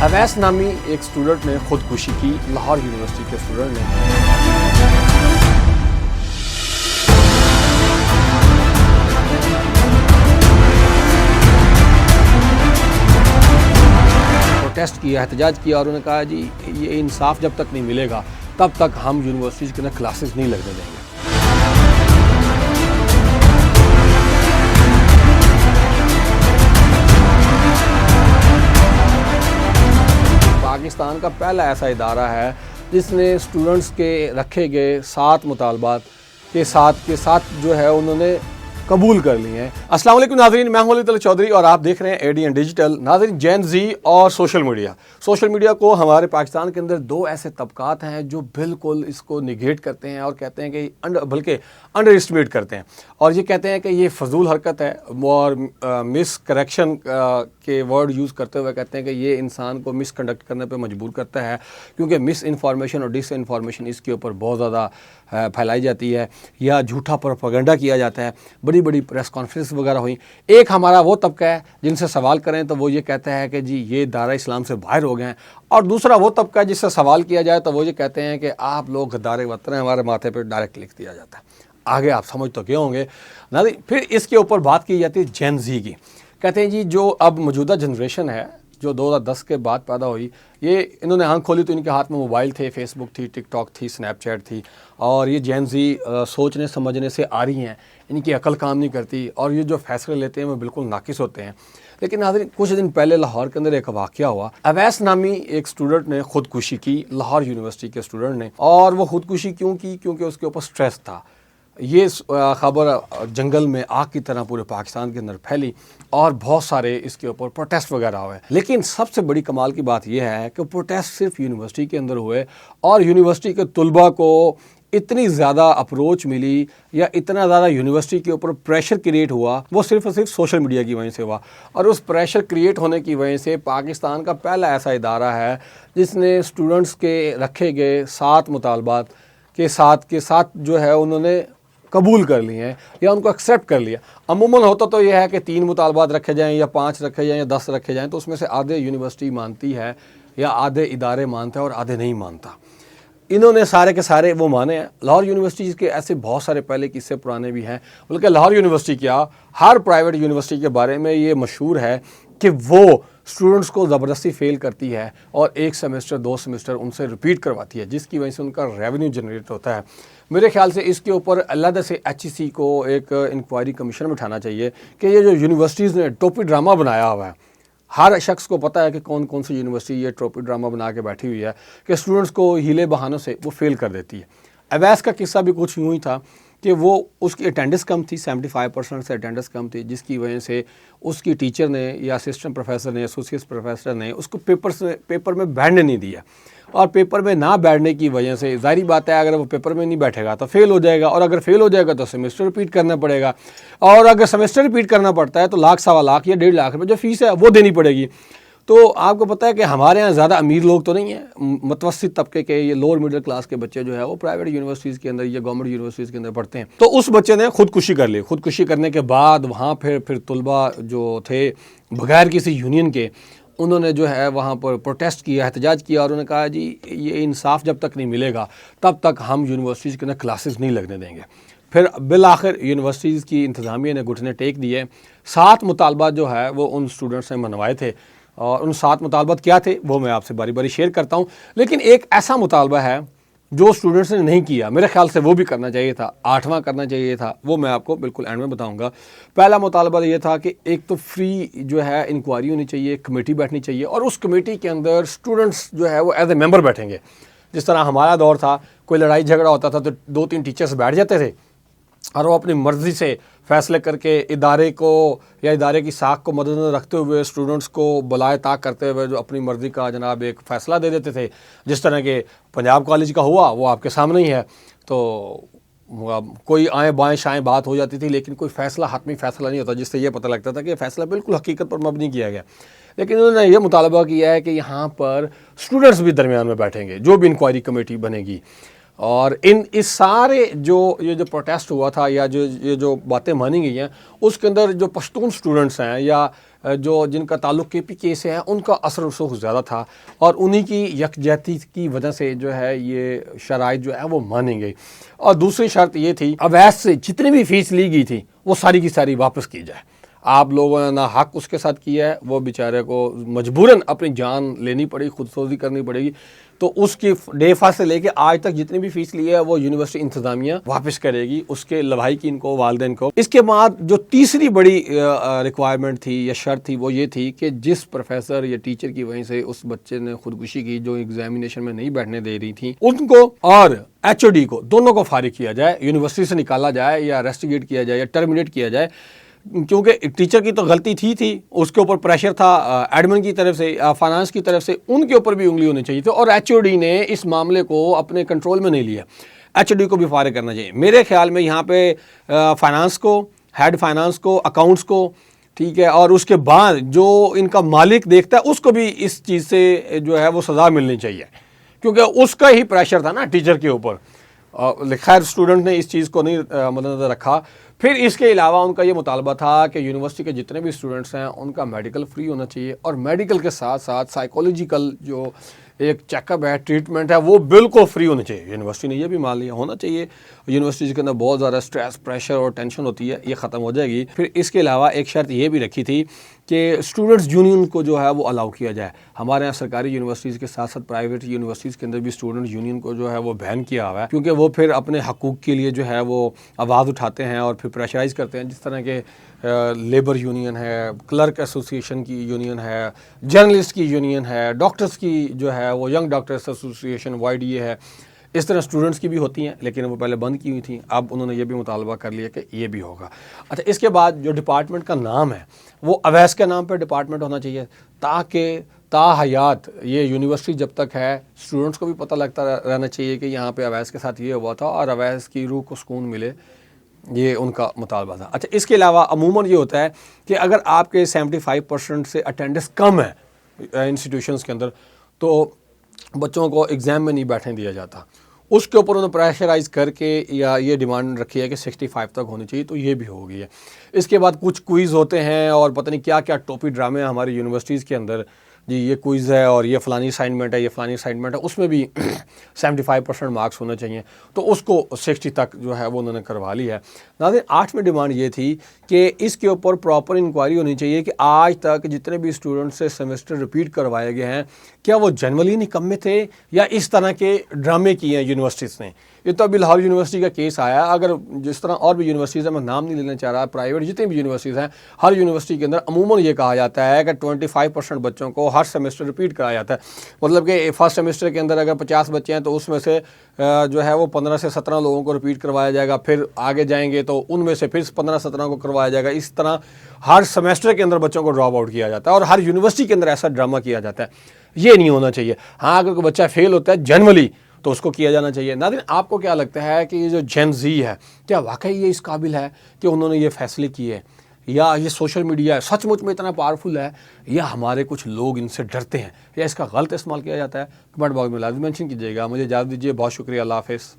اویس نامی ایک اسٹوڈنٹ نے خودکشی کی، لاہور یونیورسٹی کے اسٹوڈنٹ نے۔ پروٹیسٹ کیا، احتجاج کیا اور انہوں نے کہا جی یہ انصاف جب تک نہیں ملے گا تب تک ہم یونیورسٹیز کے اندر کلاسز نہیں لگنے دیں گے۔ پاکستان کا پہلا ایسا ادارہ ہے جس نے اسٹوڈنٹس کے رکھے گئے 7 مطالبات کے ساتھ جو ہے انہوں نے قبول کر لی ہیں۔ السلام علیکم ناظرین، میں ہوں علی طلعت چودھری اور آپ دیکھ رہے ہیں ADN ڈیجیٹل۔ ناظرین، جین زی اور سوشل میڈیا کو ہمارے پاکستان کے اندر 2 ایسے طبقات ہیں جو بالکل اس کو نگیٹ کرتے ہیں اور کہتے ہیں کہ بلکہ انڈر اسٹیمیٹ کرتے ہیں اور یہ کہتے ہیں کہ یہ فضول حرکت ہے اور مس کریکشن کے ورڈ یوز کرتے ہوئے کہتے ہیں کہ یہ انسان کو مس کنڈکٹ کرنے پہ مجبور کرتا ہے، کیونکہ مس انفارمیشن اور ڈس انفارمیشن اس کے اوپر بہت زیادہ پھیلائی جاتی ہے یا جھوٹا پروپیگنڈا کیا جاتا ہے۔ بڑی پریس کانفرنس وغیرہ ہوئیں۔ ایک ہمارا وہ طبقہ ہے جن سے سوال کریں تو وہ یہ کہتا ہے کہ جی یہ دائرہ اسلام سے باہر ہو گئے ہیں، اور دوسرا وہ طبقہ ہے جس سے سوال کیا جائے تو وہ یہ کہتے ہیں کہ آپ لوگ غدار وطن ہیں، ہمارے ماتھے پہ ڈائریکٹ لکھ دیا جاتا ہے۔ آگے آپ سمجھ تو کیا ہوں گے ناظرین۔ پھر اس کے اوپر بات کی جاتی ہے جین زی کی۔ کہتے ہیں جی جو اب موجودہ جنریشن ہے جو 2010 کے بعد پیدا ہوئی، یہ انہوں نے آنکھ کھولی تو ان کے ہاتھ میں موبائل تھے، فیس بک تھی، ٹک ٹاک تھی، اسنیپ چیٹ تھی، اور یہ جین زی سوچنے سمجھنے سے آ رہی ہیں، ان کی عقل کام نہیں کرتی اور یہ جو فیصلے لیتے ہیں وہ بالکل ناقص ہوتے ہیں۔ لیکن ناظرین، کچھ دن پہلے لاہور کے اندر ایک واقعہ ہوا۔ اویس نامی ایک اسٹوڈنٹ نے خودکشی کی، لاہور یونیورسٹی کے اسٹوڈنٹ نے، اور وہ خودکشی کیوں کی؟ کیونکہ اس کے اوپر سٹریس تھا۔ یہ خبر جنگل میں آگ کی طرح پورے پاکستان کے اندر پھیلی اور بہت سارے اس کے اوپر پروٹیسٹ وغیرہ ہوئے۔ لیکن سب سے بڑی کمال کی بات یہ ہے کہ پروٹیسٹ صرف یونیورسٹی کے اندر ہوئے اور یونیورسٹی کے طلباء کو اتنی زیادہ اپروچ ملی یا اتنا زیادہ یونیورسٹی کے اوپر پریشر کریٹ ہوا، وہ صرف اور صرف سوشل میڈیا کی وجہ سے ہوا۔ اور اس پریشر کریٹ ہونے کی وجہ سے پاکستان کا پہلا ایسا ادارہ ہے جس نے اسٹوڈنٹس کے رکھے گئے 7 مطالبات کے ساتھ جو ہے انہوں نے قبول کر لی ہیں یا ان کو ایکسیپٹ کر لیا۔ عموماً ہوتا تو یہ ہے کہ 3 مطالبات رکھے جائیں یا 5 رکھے جائیں یا 10 رکھے جائیں، تو اس میں سے آدھے یونیورسٹی مانتی ہے یا آدھے ادارے مانتے ہیں اور آدھے نہیں مانتا۔ انہوں نے سارے کے سارے وہ مانے ہیں۔ لاہور یونیورسٹی کے ایسے بہت سارے پہلے قصے پرانے بھی ہیں، بلکہ لاہور یونیورسٹی کیا ہر پرائیویٹ یونیورسٹی کے بارے میں یہ مشہور ہے کہ وہ اسٹوڈنٹس کو زبردستی فیل کرتی ہے اور 1 سیمسٹر 2 سیمسٹر ان سے ریپیٹ کرواتی ہے، جس کی وجہ سے ان کا ریونیو جنریٹ ہوتا ہے۔ میرے خیال سے اس کے اوپر علیحدہ سے HEC کو ایک انکوائری کمیشن بٹھانا چاہیے کہ یہ جو یونیورسٹیز نے ٹوپی ڈرامہ بنایا ہوا ہے، ہر شخص کو پتہ ہے کہ کون کون سی یونیورسٹی یہ ٹروپی ڈرامہ بنا کے بیٹھی ہوئی ہے کہ اسٹوڈنٹس کو ہیلے بہانوں سے وہ فیل کر دیتی ہے۔ اویس کا قصہ بھی کچھ یوں ہی تھا کہ وہ اس کی اٹینڈنس کم تھی، 75% سے اٹینڈنس کم تھی، جس کی وجہ سے اس کی ٹیچر نے یا اسسٹنٹ پروفیسر نے، ایسوسیٹ پروفیسر نے اس کو پیپر میں بیٹھنے نہیں دیا، اور پیپر میں نہ بیٹھنے کی وجہ سے ظاہری بات ہے اگر وہ پیپر میں نہیں بیٹھے گا تو فیل ہو جائے گا، اور اگر فیل ہو جائے گا تو سیمسٹر ریپیٹ کرنا پڑے گا، اور اگر سیمسٹر ریپیٹ کرنا پڑتا ہے تو 1 سوا لاکھ یا 1.5 لاکھ روپے جو فیس ہے وہ دینی پڑے گی۔ تو آپ کو پتہ ہے کہ ہمارے ہاں زیادہ امیر لوگ تو نہیں ہیں، متوسط طبقے کے یہ لوور مڈل کلاس کے بچے جو ہے وہ پرائیویٹ یونیورسٹیز کے اندر یا گورنمنٹ یونیورسٹیز کے اندر پڑھتے ہیں۔ تو اس بچے نے خودکشی کر لی۔ خودکشی کرنے کے بعد وہاں پھر طلباء جو تھے بغیر کسی یونین کے، انہوں نے جو ہے وہاں پر پروٹیسٹ کیا، احتجاج کیا، اور انہوں نے کہا جی یہ انصاف جب تک نہیں ملے گا تب تک ہم یونیورسٹیز کے اندر کلاسز نہیں لگنے دیں گے۔ پھر بالآخر یونیورسٹیز کی انتظامیہ نے گھٹنے ٹیک دیے۔ 7 مطالبات جو ہے وہ ان اسٹوڈنٹس نے منوائے تھے، اور ان 7 مطالبات کیا تھے وہ میں آپ سے باری باری شیئر کرتا ہوں۔ لیکن ایک ایسا مطالبہ ہے جو اسٹوڈنٹس نے نہیں کیا، میرے خیال سے وہ بھی کرنا چاہیے تھا، 8واں کرنا چاہیے تھا، وہ میں آپ کو بالکل اینڈ میں بتاؤں گا۔ پہلا مطالبہ یہ تھا کہ ایک تو فری جو ہے انکوائری ہونی چاہیے، ایک کمیٹی بیٹھنی چاہیے، اور اس کمیٹی کے اندر اسٹوڈنٹس جو ہے وہ ایز اے ممبر بیٹھیں گے۔ جس طرح ہمارا دور تھا، کوئی لڑائی جھگڑا ہوتا تھا تو 2-3 ٹیچرس بیٹھ جاتے تھے اور وہ اپنی مرضی سے فیصلے کر کے ادارے کو یا ادارے کی ساکھ کو مد نظر رکھتے ہوئے اسٹوڈنٹس کو بلائے طاق کرتے ہوئے جو اپنی مرضی کا جناب ایک فیصلہ دے دیتے تھے۔ جس طرح کہ پنجاب کالج کا ہوا وہ آپ کے سامنے ہی ہے، تو کوئی آئیں بائیں شائیں بات ہو جاتی تھی، لیکن کوئی فیصلہ حتمی فیصلہ نہیں ہوتا، جس سے یہ پتہ لگتا تھا کہ فیصلہ بالکل حقیقت پر مبنی کیا گیا۔ لیکن انہوں نے یہ مطالبہ کیا ہے کہ یہاں پر اسٹوڈنٹس بھی درمیان میں بیٹھیں گے جو بھی انکوائری کمیٹی بنے گی۔ اور اس سارے یہ جو پروٹیسٹ ہوا تھا یا یہ جو باتیں مانی گئی ہیں اس کے اندر جو پشتون سٹوڈنٹس ہیں یا جو جن کا تعلق کے پی کے سے ہے ان کا اثر رسوخ زیادہ تھا اور انہی کی یکجہتی کی وجہ سے جو ہے یہ شرائط جو ہے وہ مانی گئی. اور دوسری شرط یہ تھی اویس سے جتنی بھی فیس لی گئی تھی وہ ساری کی ساری واپس کی جائے. آپ لوگوں نے نا حق اس کے ساتھ کیا ہے, وہ بیچارے کو مجبوراً اپنی جان لینی پڑی, خودسوزی کرنی پڑے گی, تو اس کی ڈے فا سے لے کے آج تک جتنی بھی فیس لی ہے وہ یونیورسٹی انتظامیہ واپس کرے گی, اس کے لوحاقین کو, والدین کو. اس کے بعد جو تیسری بڑی ریکوائرمنٹ تھی یا شرط تھی وہ یہ تھی کہ جس پروفیسر یا ٹیچر کی وجہ سے اس بچے نے خودکشی کی, جو ایگزامینیشن میں نہیں بیٹھنے دے رہی تھی, ان کو اور ایچ او ڈی کو دونوں کو فارغ کیا جائے, یونیورسٹی سے نکالا جائے یا ریسٹیگیٹ کیا جائے یا ٹرمینیٹ کیا جائے. کیونکہ ٹیچر کی تو غلطی تھی, اس کے اوپر پریشر تھا ایڈمن کی طرف سے, فائنانس کی طرف سے, ان کے اوپر بھی انگلی ہونی چاہیے تھی, اور ایچ او ڈی نے اس معاملے کو اپنے کنٹرول میں نہیں لیا. ایچ او ڈی کو بھی فارغ کرنا چاہیے میرے خیال میں. یہاں پہ فائنانس کو, ہیڈ فائنانس کو, اکاؤنٹس کو, ٹھیک ہے, اور اس کے بعد جو ان کا مالک دیکھتا ہے اس کو بھی اس چیز سے جو ہے وہ سزا ملنی چاہیے, کیونکہ اس کا ہی پریشر تھا نا ٹیچر کے اوپر. خیر اسٹوڈنٹ نے اس چیز کو نہیں مد نظر رکھا. پھر اس کے علاوہ ان کا یہ مطالبہ تھا کہ یونیورسٹی کے جتنے بھی اسٹوڈنٹس ہیں ان کا میڈیکل فری ہونا چاہیے, اور میڈیکل کے ساتھ ساتھ سائیکولوجیکل جو ایک چیک اپ ہے, ٹریٹمنٹ ہے, وہ بالکل فری ہونا چاہیے. یونیورسٹی نے یہ بھی مان لیا ہونا چاہیے. یونیورسٹی کے اندر بہت زیادہ اسٹریس, پریشر اور ٹینشن ہوتی ہے, یہ ختم ہو جائے گی. پھر اس کے علاوہ ایک شرط یہ بھی رکھی تھی کہ اسٹوڈنٹس یونین کو جو ہے وہ الاؤ کیا جائے. ہمارے یہاں سرکاری یونیورسٹیز کے ساتھ ساتھ پرائیویٹ یونیورسٹیز کے اندر بھی اسٹوڈنٹ یونین کو جو ہے وہ بین کیا ہوا ہے, کیونکہ وہ پھر اپنے حقوق کے لیے جو ہے وہ آواز اٹھاتے ہیں اور پھر پریشرائز کرتے ہیں. جس طرح کے لیبر یونین ہے, کلرک ایسوسیشن کی یونین ہے, جرنلسٹ کی یونین ہے, ڈاکٹرز کی جو ہے وہ ینگ ڈاکٹرز ایسوسیشن YDA ہے, اس طرح اسٹوڈنٹس کی بھی ہوتی ہیں, لیکن وہ پہلے بند کی ہوئی تھیں. اب انہوں نے یہ بھی مطالبہ کر لیا کہ یہ بھی ہوگا. اچھا, اس کے بعد جو ڈپارٹمنٹ کا نام ہے وہ اویس کے نام پہ ڈپارٹمنٹ ہونا چاہیے, تاکہ تا حیات یہ یونیورسٹی جب تک ہے اسٹوڈنٹس کو بھی پتہ لگتا رہنا چاہیے کہ یہاں پہ اویس کے ساتھ یہ ہوا تھا, اور اویس کی روح کو سکون ملے, یہ ان کا مطالبہ تھا. اچھا, اس کے علاوہ عموماً یہ ہوتا ہے کہ اگر آپ کے 75% سے اٹینڈنس کم ہے انسٹیٹیوشنس کے اندر تو بچوں کو ایگزام میں نہیں بیٹھنے دیا جاتا. اس کے اوپر انہوں نے پریشرائز کر کے یا یہ ڈیمانڈ رکھی ہے کہ 65 تک ہونی چاہیے, تو یہ بھی ہو گئی ہے. اس کے بعد کچھ کوئز ہوتے ہیں اور پتہ نہیں کیا کیا ٹوپی ڈرامے ہیں ہماری یونیورسٹیز کے اندر, جی یہ کوئز ہے اور یہ فلانی اسائنمنٹ ہے, یہ فلانی اسائنمنٹ ہے, اس میں بھی 75% مارکس ہونے چاہیے, تو اس کو 60 تک جو ہے وہ انہوں نے کروا لی ہے. ناظرین, 8ویں ڈیمانڈ یہ تھی کہ اس کے اوپر پراپر انکوائری ہونی چاہیے کہ آج تک جتنے بھی اسٹوڈنٹ سے سیمسٹر ریپیٹ کروائے گئے ہیں کیا وہ جنرلی نکمے تھے یا اس طرح کے ڈرامے کیے ہیں یونیورسٹیز نے. یہ تو ابھی لاہور یونیورسٹی کا کیس آیا, اگر جس طرح اور بھی یونیورسٹیز ہیں, میں نام نہیں لینا چاہ رہا, پرائیویٹ جتنی بھی یونیورسٹیز ہیں, ہر یونیورسٹی کے اندر عموماً یہ کہا جاتا ہے کہ 25% بچوں کو ہر سیمسٹر ریپیٹ کرایا جاتا ہے. مطلب کہ فرسٹ سیمسٹر کے اندر اگر 50 بچے ہیں تو اس میں سے جو ہے وہ 15 سے 17 لوگوں کو ریپیٹ کروایا جائے گا, پھر آگے جائیں گے تو ان میں سے پھر 15-17 کو کروایا جائے گا. اس طرح ہر سیمسٹر کے اندر بچوں کو ڈراپ آؤٹ کیا جاتا ہے, اور ہر یونیورسٹی کے اندر ایسا ڈرامہ کیا جاتا ہے. یہ نہیں ہونا چاہیے. ہاں, اگر کوئی بچہ فیل ہوتا ہے جنرلی تو اس کو کیا جانا چاہیے. ناظرین, آپ کو کیا لگتا ہے کہ یہ جو جین زی ہے کیا واقعی یہ اس قابل ہے کہ انہوں نے یہ فیصلے کیے, یا یہ سوشل میڈیا ہے سچ مچ میں اتنا پاورفل ہے, یا ہمارے کچھ لوگ ان سے ڈرتے ہیں, یا اس کا غلط استعمال کیا جاتا ہے؟ کمنٹ باکس میں لازم مینشن کیجیے گا. مجھے اجازت دیجیے, بہت شکریہ, اللہ حافظ.